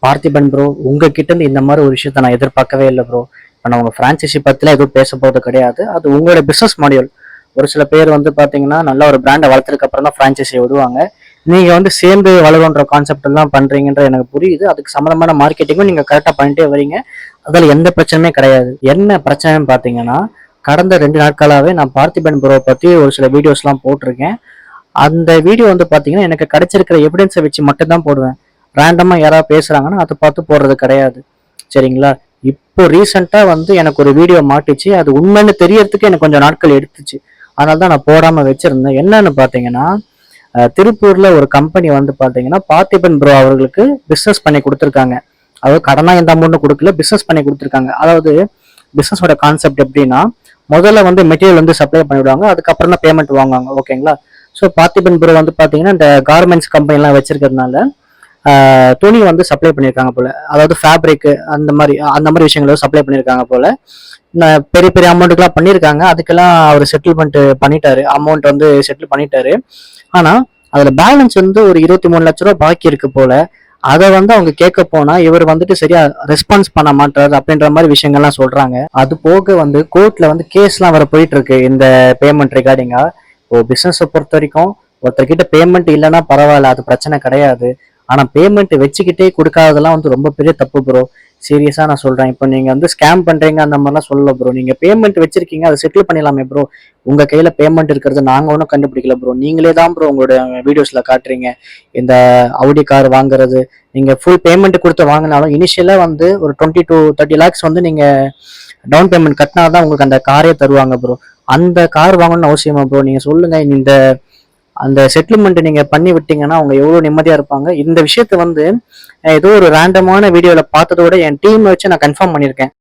Parthiban bro, உங்ககிட்ட இருந்து இந்த மாதிரி ஒரு விஷயத்த நான் எதிர்பார்க்கவே இல்லை ப்ரோ. இப்போ நான் உங்க ஃப்ரான்ச்சைசி பத்திலாம் எதுவும் பேச போறது கிடையாது. அது உங்களோட பிசினஸ் மாடியூல். ஒரு சில பேர் வந்து பாத்தீங்கன்னா நல்ல ஒரு பிராண்டை வளர்த்ததுக்கு அப்புறம் தான் ஃப்ரான்ச்சைசி விடுவாங்க. நீங்க வந்து சேர்ந்து வளருன்ற கான்செப்ட் எல்லாம் பண்றீங்கன்ற எனக்கு புரியுது. அதுக்கு சம்பந்தமான மார்க்கெட்டிங்கும் நீங்க கரெக்டா பண்ணிட்டே வரீங்க. அதுல எந்த பிரச்சனையுமே கிடையாது. என்ன பிரச்சனைன்னு பாத்தீங்கன்னா, கடந்த 2 நாட்களாவே நான் பார்த்திபன் ப்ரோ பத்தி ஒரு சில வீடியோஸ்லாம் போட்டிருக்கேன். அந்த வீடியோ வந்து பாத்தீங்கன்னா எனக்கு கிடைச்சிருக்கிற எவிடன்ஸை வச்சு மட்டும் தான் போடுவேன். ரேண்டமா யாராவது பேசுறாங்கன்னா அதை பார்த்து போடுறது கிடையாது. சரிங்களா? இப்போ ரீசெண்டா வந்து எனக்கு ஒரு வீடியோ மாட்டுச்சு. அது உண்மைன்னு தெரியறதுக்கு எனக்கு கொஞ்சம் நாட்கள் எடுத்துச்சு. அதனால தான் நான் போடாம வச்சிருந்தேன். என்னன்னு பாத்தீங்கன்னா, திருப்பூர்ல ஒரு கம்பெனி வந்து பாத்தீங்கன்னா பார்த்திபன் ப்ரோ அவர்களுக்கு பிசினஸ் பண்ணி கொடுத்துருக்காங்க. அதாவது கடனா எந்த அமௌண்ட்டும் கொடுக்கல, பிசினஸ் பண்ணி கொடுத்துருக்காங்க. அதாவது பிசினஸோட கான்செப்ட் எப்படின்னா, முதல்ல வந்து மெட்டீரியல் வந்து சப்ளை பண்ணிவிடுவாங்க, அதுக்கப்புறம் தான் பேமெண்ட் வாங்குவாங்க. ஓகேங்களா? ஸோ பார்த்திபன் ப்ரோ வந்து பாத்தீங்கன்னா இந்த கார்மெண்ட்ஸ் கம்பெனி எல்லாம் வச்சிருக்கிறதுனால துணி வந்து சப்ளை பண்ணியிருக்காங்க போல. அதாவது ஃபேப்ரிக் அந்த மாதிரி விஷயங்களும் சப்ளை பண்ணியிருக்காங்க போல. பெரிய பெரிய அமௌண்ட்டுக்கெல்லாம் பண்ணியிருக்காங்க. அதுக்கெல்லாம் அவர் செட்டில்மெண்ட் பண்ணிட்டாரு, அமௌண்ட் வந்து செட்டில் பண்ணிட்டாரு. ஆனா அதுல பேலன்ஸ் வந்து ஒரு 23 லட்ச ரூபா பாக்கி இருக்கு போல. அதை வந்து அவங்க கேட்க போனா இவர் வந்துட்டு சரியா ரெஸ்பான்ஸ் பண்ண மாட்டாரு அப்படின்ற மாதிரி விஷயங்கள்லாம் சொல்றாங்க. அது போக வந்து கோர்ட்ல வந்து கேஸ்லாம் வர போயிட்டு இருக்கு இந்த பேமெண்ட் ரிகார்டிங்கா. இப்போ பிசினஸை பொறுத்த வரைக்கும் ஒருத்தர்கிட்ட பேமெண்ட் இல்லைன்னா பரவாயில்ல, அது பிரச்சனை கிடையாது. ஆனா பேமெண்ட் வச்சுக்கிட்டே கொடுக்காததெல்லாம் வந்து ரொம்ப பெரிய தப்பு ப்ரோ. சீரியஸா நான் சொல்றேன். இப்போ நீங்க வந்து ஸ்கேம் பண்றீங்க அந்த மாதிரிலாம் சொல்லல ப்ரோ. நீங்க பேமெண்ட் வச்சிருக்கீங்க, அதை செட்டில் பண்ணிடலாமே ப்ரோ. உங்க கையில பேமெண்ட் இருக்கிறது நாங்க ஒன்றும் கண்டுபிடிக்கல ப்ரோ. நீங்களே தான் ப்ரோ உங்களோட வீடியோஸ்ல காட்டுறீங்க. இந்த அவுடி கார் வாங்குறது, நீங்க ஃபுல் பேமெண்ட் கொடுத்து வாங்கினாலும் இனிஷியலா வந்து ஒரு 20 to 30 lakhs வந்து நீங்க டவுன் பேமெண்ட் கட்டினா தான் உங்களுக்கு அந்த காரே தருவாங்க ப்ரோ. அந்த கார் வாங்கணும்னு அவசியமா ப்ரோ? நீங்க சொல்லுங்க. இந்த அந்த செட்டில்மெண்ட் நீங்க பண்ணி விட்டீங்கன்னா அவங்க எவ்வளவு நிம்மதியா இருப்பாங்க. இந்த விஷயத்த வந்து ஏதோ ஒரு ரேண்டமான வீடியோல பார்த்ததோட என் டீம் வச்சு நான் கன்ஃபார்ம் பண்ணியிருக்கேன்.